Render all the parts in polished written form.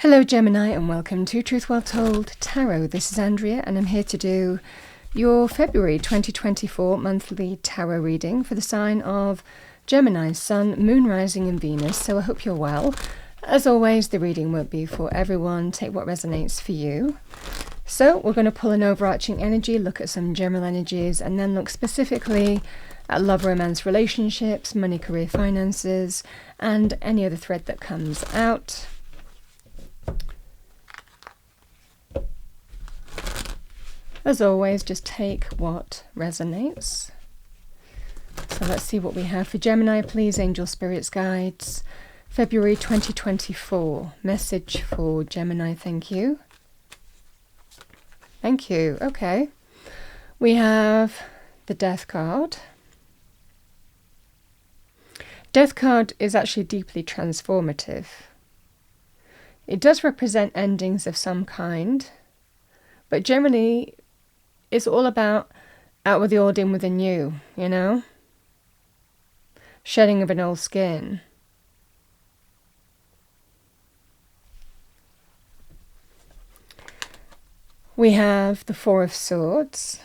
Hello Gemini and welcome to Truth Well Told Tarot. This is Andrea and I'm here to do your February 2024 monthly tarot reading for the sign of Gemini, Sun, Moon, Rising and Venus. So I hope you're well. As always, the reading won't be for everyone. Take what resonates for you. So we're going to pull an overarching energy, look at some general energies, and then look specifically at love, romance, relationships, money, career, finances, and any other thread that comes out. As always, just take what resonates. So let's see what we have for Gemini, please. Angel, spirits, guides. February 2024. Message for Gemini, thank you. Thank you. Okay. We have the Death card. Death card is actually deeply transformative. It does represent endings of some kind, but generally it's all about out with the old, in with the new, you know? Shedding of an old skin. We have the Four of Swords.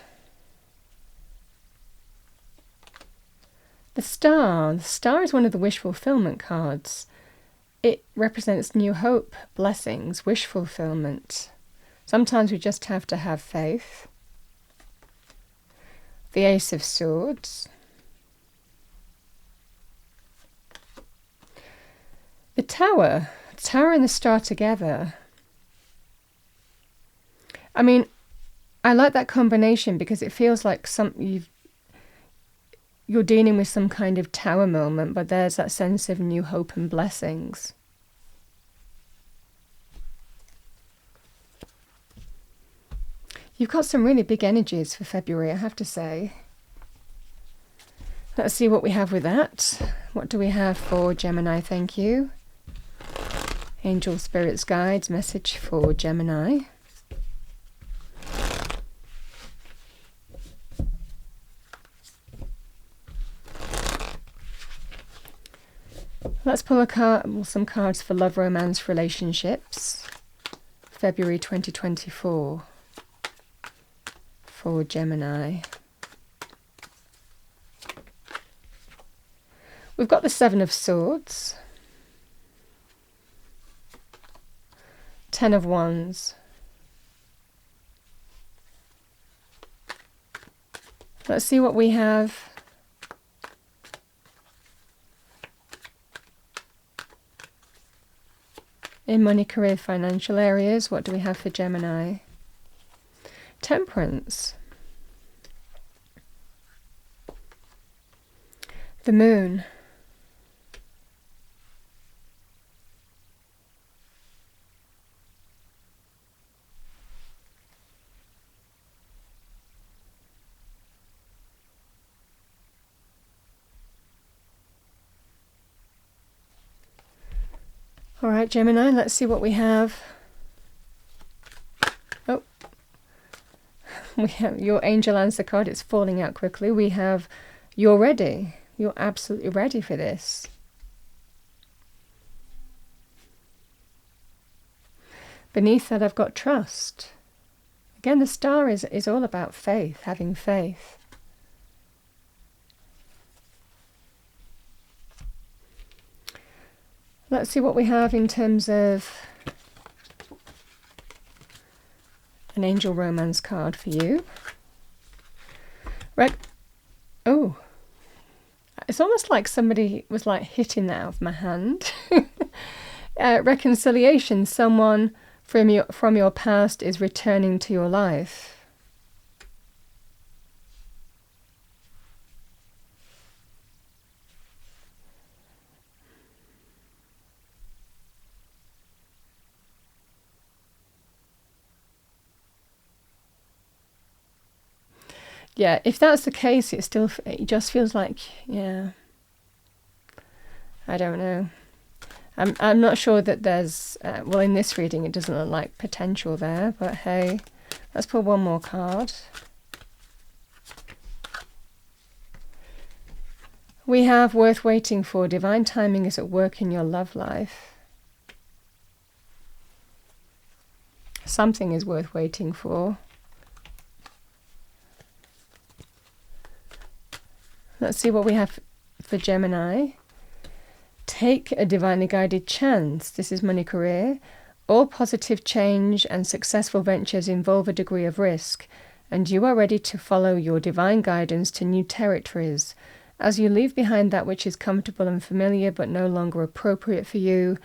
The Star. The Star is one of the wish fulfillment cards. It represents new hope, blessings, wish fulfillment. Sometimes we just have to have faith. The Ace of Swords. The Tower. The Tower and the Star together. I mean, I like that combination because it feels like you're dealing with some kind of tower moment, but there's that sense of new hope and blessings. You've got some really big energies for February, I have to say. Let's see what we have with that. What do we have for Gemini? Thank you. Angel, spirits, guides, message for Gemini. Let's pull a card, some cards for love, romance, relationships. February 2024 for Gemini. We've got the Seven of Swords. Ten of Wands. Let's see what we have. In money, career, financial areas, what do we have for Gemini? Temperance. The Moon. All right, Gemini, let's see what we have. Oh, we have your angel answer card. It's falling out quickly. We have, you're ready. You're absolutely ready for this. Beneath that, I've got trust. Again, the Star is all about faith, having faith. Let's see what we have in terms of an angel romance card for you. Oh, it's almost like somebody was like hitting that out of my hand. Reconciliation. Someone from your past is returning to your life. Yeah, if that's the case, it just feels like, yeah, I don't know. I'm not sure that there's, well, in this reading it doesn't look like potential there, but hey, let's pull one more card. We have worth waiting for. Divine timing is at work in your love life. Something is worth waiting for. Let's see what we have for Gemini. Take a divinely guided chance. This is money, career. All positive change and successful ventures involve a degree of risk, and you are ready to follow your divine guidance to new territories. As you leave behind that which is comfortable and familiar but no longer appropriate for you,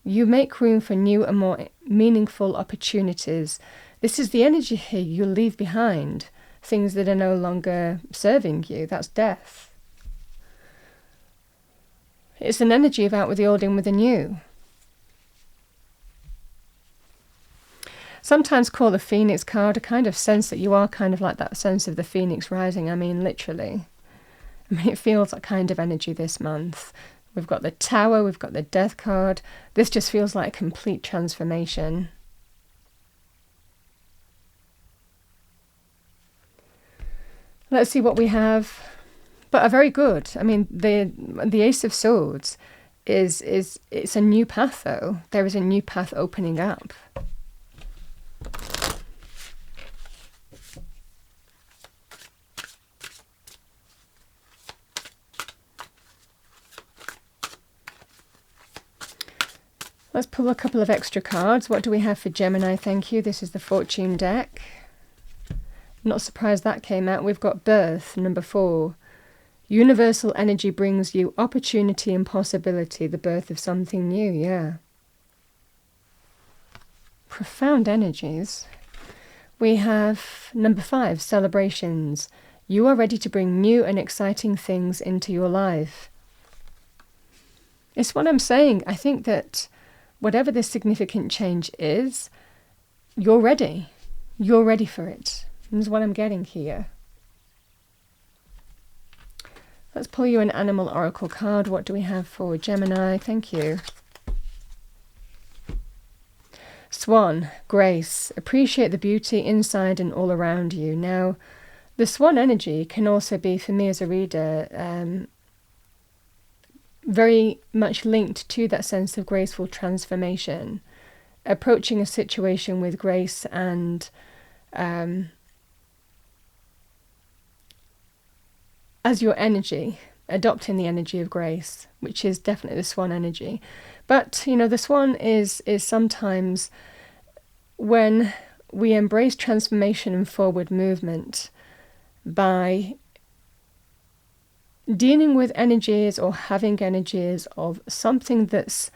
you make room for new and more meaningful opportunities. This is the energy here. You leave behind things that are no longer serving you. That's death. It's an energy of out with the old, in with the new. Sometimes call the Phoenix card a kind of sense that you are kind of like that sense of the Phoenix rising. I mean, literally. I mean, it feels that kind of energy this month. We've got the Tower, we've got the Death card. This just feels like a complete transformation. Let's see what we have. But are very good. I mean, the Ace of Swords it's a new path, though. There is a new path opening up. Let's pull a couple of extra cards. What do we have for Gemini? Thank you. This is the Fortune deck. Not surprised that came out. We've got Birth, number 4. Universal energy brings you opportunity and possibility, the birth of something new, yeah. Profound energies. We have number 5, Celebrations. You are ready to bring new and exciting things into your life. It's what I'm saying. I think that whatever this significant change is, you're ready. You're ready for it. This is what I'm getting here. Let's pull you an animal oracle card. What do we have for Gemini? Thank you. Swan, grace. Appreciate the beauty inside and all around you. Now, the swan energy can also be, for me as a reader, very much linked to that sense of graceful transformation. Approaching a situation with grace and as your energy, adopting the energy of grace, which is definitely the swan energy. But, you know, the swan is sometimes when we embrace transformation and forward movement by dealing with energies or having energies of something that's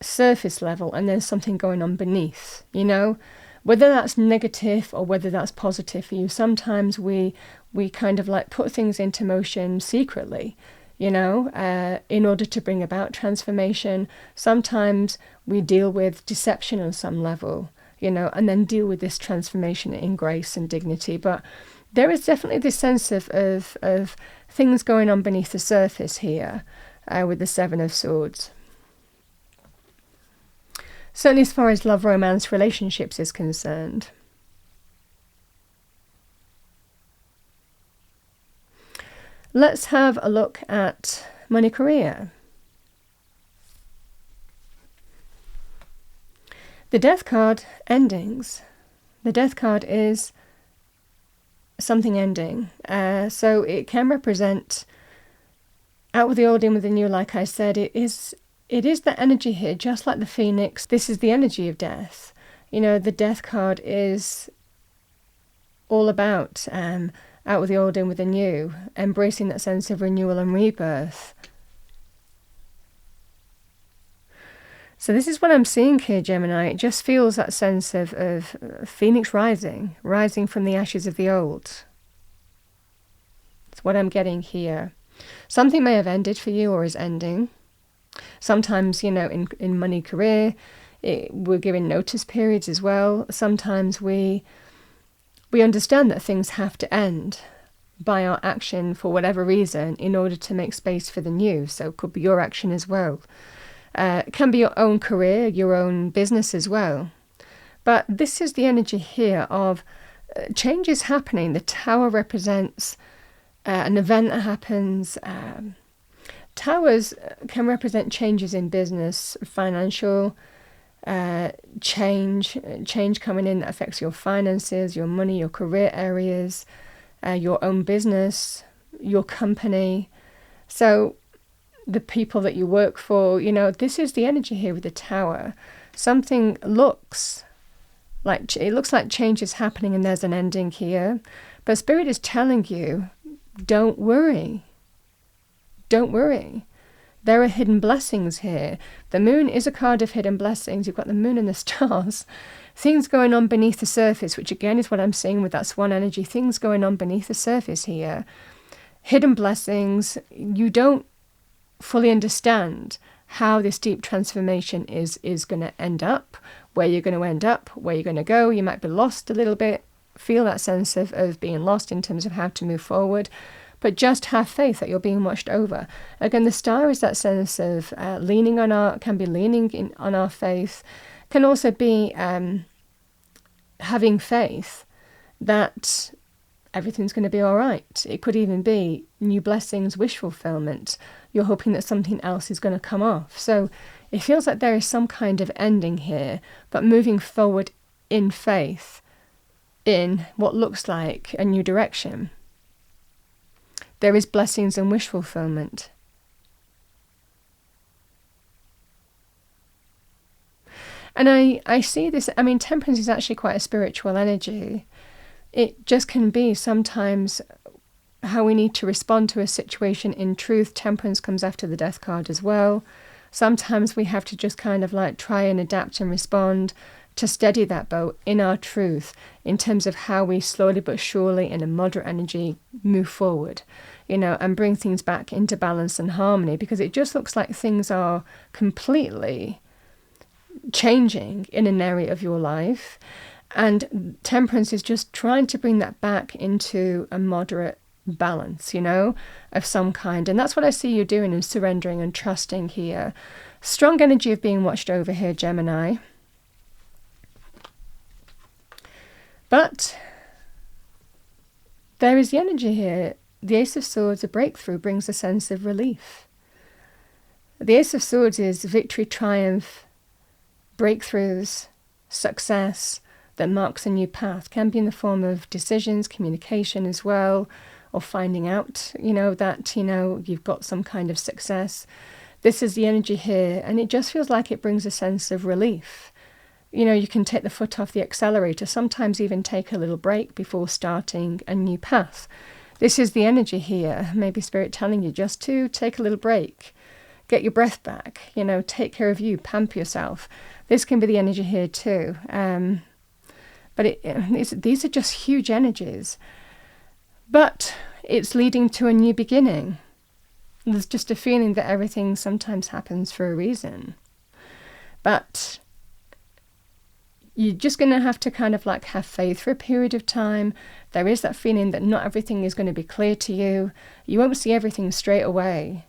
surface level and there's something going on beneath, you know, whether that's negative or whether that's positive for you. Sometimes we kind of like put things into motion secretly, you know, in order to bring about transformation. Sometimes we deal with deception on some level, you know, and then deal with this transformation in grace and dignity. But there is definitely this sense of things going on beneath the surface here with the Seven of Swords. Certainly as far as love, romance, relationships is concerned. Let's have a look at money, career. The Death card, endings. The Death card is something ending. So it can represent out with the old, in with the new. Like I said, it is the energy here, just like the Phoenix. This is the energy of death. You know, the Death card is all about out with the old, in with the new, embracing that sense of renewal and rebirth. So this is what I'm seeing here, Gemini. It just feels that sense of Phoenix rising from the ashes of the old. It's what I'm getting here. Something may have ended for you or is ending. Sometimes, you know, in money, career, we're given notice periods as well. Sometimes we understand that things have to end by our action for whatever reason in order to make space for the new. So it could be your action as well. It can be your own career, your own business as well. But this is the energy here of changes happening. The Tower represents an event that happens. Towers can represent changes in business, financial change coming in that affects your finances, your money, your career areas, your own business, your company. So the people that you work for, this is the energy here with the Tower. Something looks like change is happening and there's an ending here. But Spirit is telling you, don't worry. Don't worry. There are hidden blessings here. The moon is a card of hidden blessings. You've got the moon and the stars. Things going on beneath the surface, which again is what I'm seeing with that swan energy. Things going on beneath the surface here. Hidden blessings. You don't fully understand how this deep transformation is going to end up, where you're going to end up, where you're going to go. You might be lost a little bit, feel that sense of being lost in terms of how to move forward. But just have faith that you're being watched over. Again, the star is that sense of leaning on our faith. Can also be having faith that everything's going to be all right. It could even be new blessings, wish fulfillment. You're hoping that something else is going to come off. So it feels like there is some kind of ending here, but moving forward in faith in what looks like a new direction. There is blessings and wish fulfillment. And I see this, Temperance is actually quite a spiritual energy. It just can be sometimes how we need to respond to a situation in truth. Temperance comes after the Death card as well. Sometimes we have to just kind of try and adapt and respond to steady that boat in our truth in terms of how we slowly but surely in a moderate energy move forward, and bring things back into balance and harmony, because it just looks like things are completely changing in an area of your life. And Temperance is just trying to bring that back into a moderate balance, of some kind. And that's what I see you doing, and surrendering and trusting here. Strong energy of being watched over here, Gemini. But there is the energy here. The Ace of Swords, a breakthrough, brings a sense of relief. The Ace of Swords is victory, triumph, breakthroughs, success that marks a new path. Can be in the form of decisions, communication as well, or finding out, that, you've got some kind of success. This is the energy here, and it just feels like it brings a sense of relief. You can take the foot off the accelerator, sometimes even take a little break before starting a new path. This is the energy here. Maybe Spirit telling you just to take a little break, get your breath back, take care of you, pamper yourself. This can be the energy here too. But these are just huge energies. But it's leading to a new beginning. There's just a feeling that everything sometimes happens for a reason. But you're just going to have to kind of have faith for a period of time. There is that feeling that not everything is going to be clear to you. You won't see everything straight away,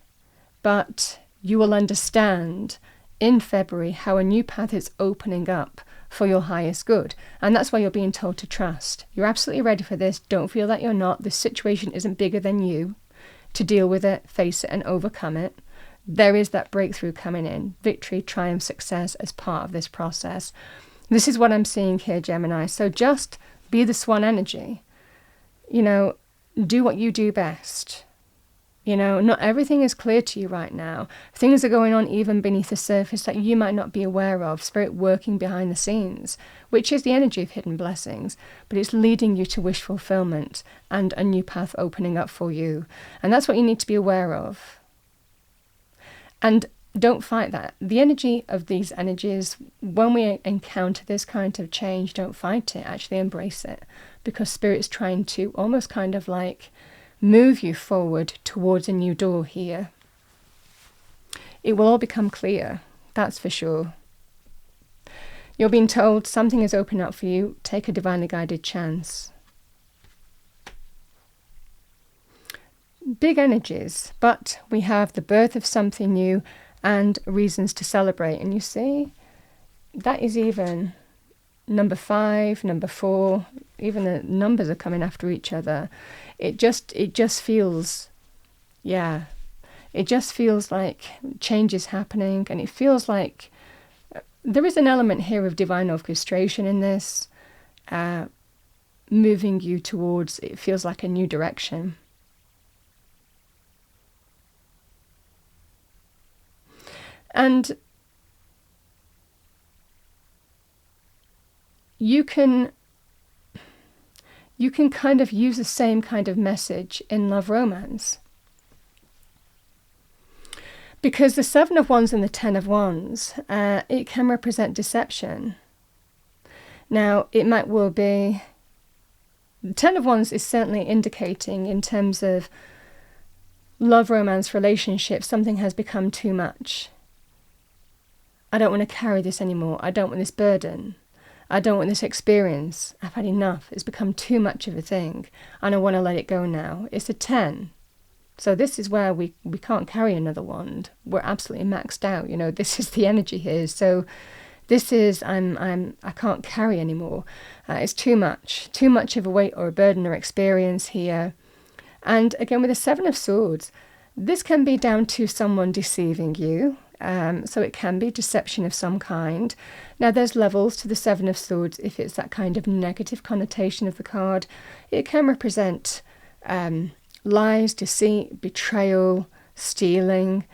but you will understand in February how a new path is opening up for your highest good. And that's why you're being told to trust. You're absolutely ready for this. Don't feel that you're not. This situation isn't bigger than you. To deal with it, face it, and overcome it. There is that breakthrough coming in. Victory, triumph, success as part of this process. This is what I'm seeing here, Gemini. So just be the swan energy. Do what you do best. Not everything is clear to you right now. Things are going on even beneath the surface that you might not be aware of. Spirit working behind the scenes, which is the energy of hidden blessings. But it's leading you to wish fulfillment and a new path opening up for you. And that's what you need to be aware of. And don't fight that. The energy of these energies, when we encounter this kind of change, don't fight it. Actually embrace it. Because Spirit's trying to almost kind of move you forward towards a new door here. It will all become clear. That's for sure. You're being told something is opening up for you. Take a divinely guided chance. Big energies. But we have the birth of something new and reasons to celebrate. And you see, that is even number 5, number 4, even the numbers are coming after each other. It just feels, it just feels like change is happening, and it feels like there is an element here of divine orchestration in this, moving you towards, it feels like, a new direction. And you can kind of use the same kind of message in love romance. Because the Seven of Wands and the Ten of Wands, it can represent deception. Now, it might well be, the Ten of Wands is certainly indicating, in terms of love romance relationships, something has become too much. I don't want to carry this anymore. I don't want this burden. I don't want this experience. I've had enough. It's become too much of a thing, and I want to let it go now. It's a 10. So this is where we can't carry another wand. We're absolutely maxed out. This is the energy here. So this is, I can't carry anymore. It's too much of a weight or a burden or experience here. And again, with the Seven of Swords, this can be down to someone deceiving you. So it can be deception of some kind. Now, there's levels to the Seven of Swords. If it's that kind of negative connotation of the card, it can represent lies, deceit, betrayal, stealing,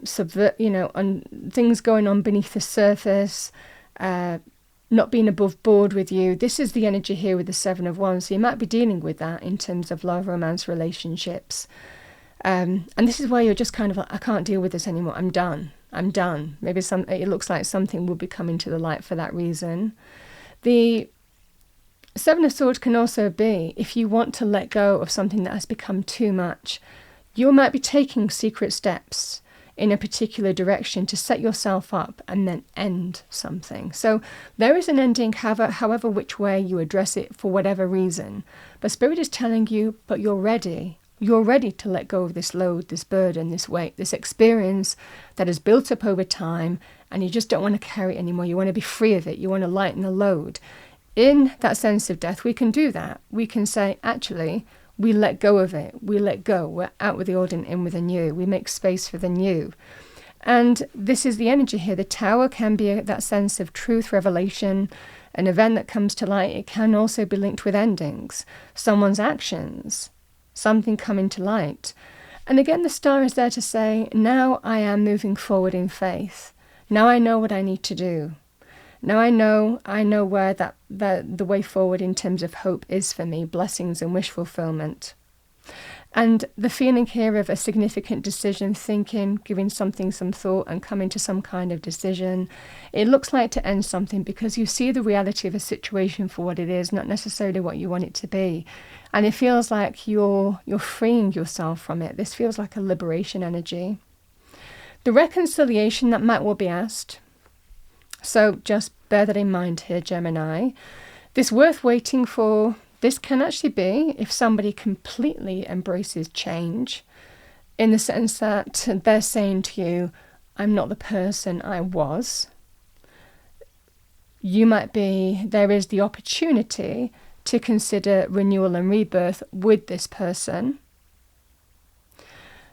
subvert, things going on beneath the surface, not being above board with you. This is the energy here with the Seven of Wands. So you might be dealing with that in terms of love, romance, relationships. And this is where you're just kind of like, I can't deal with this anymore. I'm done. Maybe it looks like something will be coming to the light for that reason. The Seven of Swords can also be, if you want to let go of something that has become too much, you might be taking secret steps in a particular direction to set yourself up and then end something. So there is an ending, however which way you address it, for whatever reason. But Spirit is telling you, but you're ready. You're ready to let go of this load, this burden, this weight, this experience that has built up over time, and you just don't want to carry it anymore. You want to be free of it. You want to lighten the load. In that sense of death, we can do that. We can say, actually, we let go of it. We let go. We're out with the old and in with the new. We make space for the new. And this is the energy here. The Tower can be that sense of truth, revelation, an event that comes to light. It can also be linked with endings, someone's actions, something coming to light. And again, the Star is there to say, now I am moving forward in faith. Now I know what I need to do. Now I know where the way forward in terms of hope is for me, blessings and wish fulfillment. And the feeling here of a significant decision, thinking, giving something some thought and coming to some kind of decision. It looks like to end something because you see the reality of a situation for what it is, not necessarily what you want it to be. And it feels like you're freeing yourself from it. This feels like a liberation energy. The reconciliation that might well be asked. So just bear that in mind here, Gemini. This worth waiting for, this can actually be if somebody completely embraces change, in the sense that they're saying to you, I'm not the person I was. There is the opportunity to consider renewal and rebirth with this person.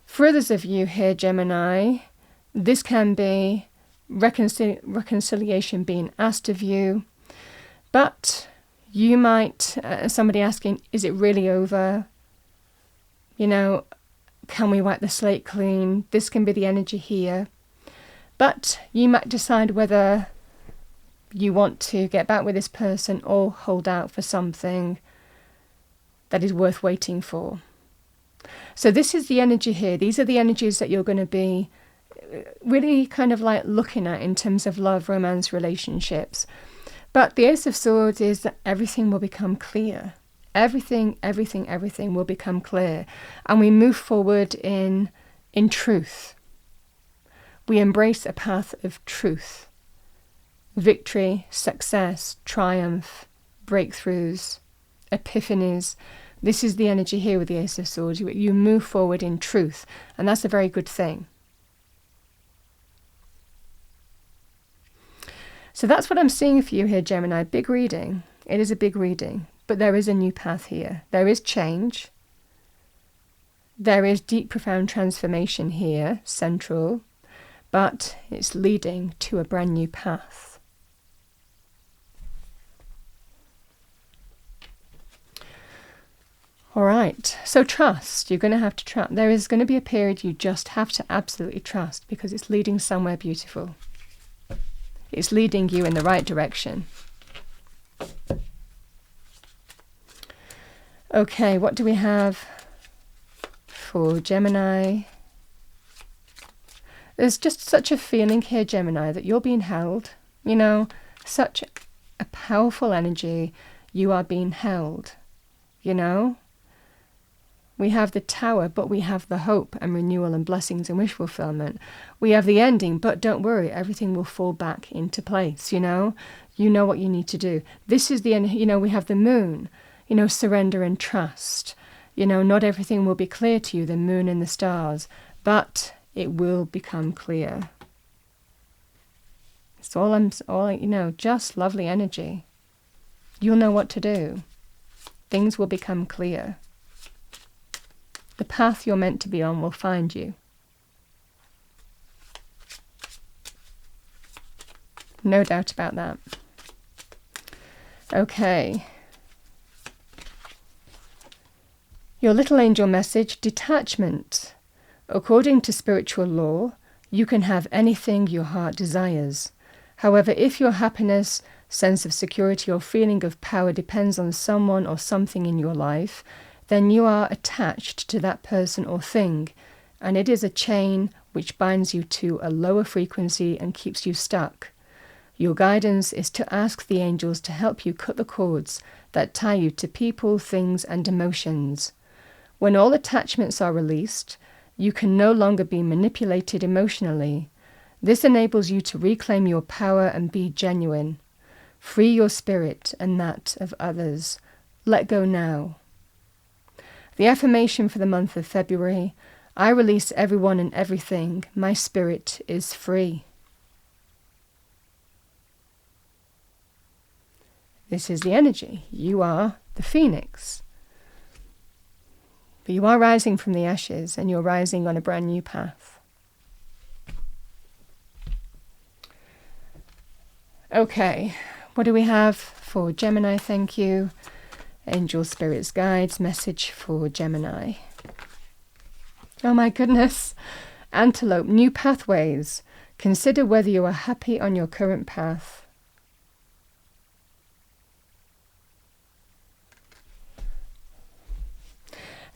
For others of you here, Gemini, this can be reconciliation being asked of you, but you might, somebody asking, is it really over? Can we wipe the slate clean? This can be the energy here. But you might decide whether you want to get back with this person or hold out for something that is worth waiting for. So this is the energy here. These are the energies that you're going to be really kind of like looking at in terms of love, romance, relationships. But the Ace of Swords is that everything will become clear. Everything will become clear. And we move forward in truth. We embrace a path of truth. Victory, success, triumph, breakthroughs, epiphanies. This is the energy here with the Ace of Swords. You move forward in truth. And that's a very good thing. So that's what I'm seeing for you here, Gemini. Big reading. It is a big reading. But there is a new path here. There is change. There is deep, profound transformation here, central. but it's leading to a brand new path. All right, so trust. You're going to have to trust. There is going to be a period you just have to absolutely trust, because it's leading somewhere beautiful. It's leading you in the right direction. Okay, what do we have for Gemini? There's just such a feeling here, Gemini, that you're being held. You know, such a powerful energy. You are being held, you know. We have the Tower, but we have the hope and renewal and blessings and wish fulfillment. We have the ending, but don't worry, everything will fall back into place, you know. You know what you need to do. This is the end, you know, we have the Moon, you know, surrender and trust. You know, not everything will be clear to you, the Moon and the stars, but it will become clear. It's all, you know, just lovely energy. You'll know what to do. Things will become clear. The path you're meant to be on will find you. No doubt about that. Okay. Your little angel message, detachment. According to spiritual law, you can have anything your heart desires. However, if your happiness, sense of security, or feeling of power depends on someone or something in your life, then you are attached to that person or thing, and it is a chain which binds you to a lower frequency and keeps you stuck. Your guidance is to ask the angels to help you cut the cords that tie you to people, things, and emotions. When all attachments are released, you can no longer be manipulated emotionally. This enables you to reclaim your power and be genuine. Free your spirit and that of others. Let go now. The affirmation for the month of February: I release everyone and everything. My spirit is free. This is the energy. You are the phoenix. But you are rising from the ashes, and you're rising on a brand new path. Okay, what do we have for Gemini? Thank you. Angel Spirits Guides message for Gemini. Oh my goodness. Antelope, new pathways. Consider whether you are happy on your current path.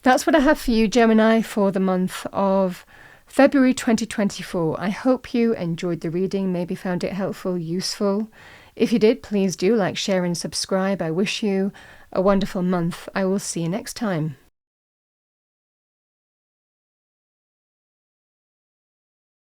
That's what I have for you, Gemini, for the month of February 2024. I hope you enjoyed the reading, maybe found it helpful, useful. If you did, please do like, share and subscribe. I wish you a wonderful month. I will see you next time.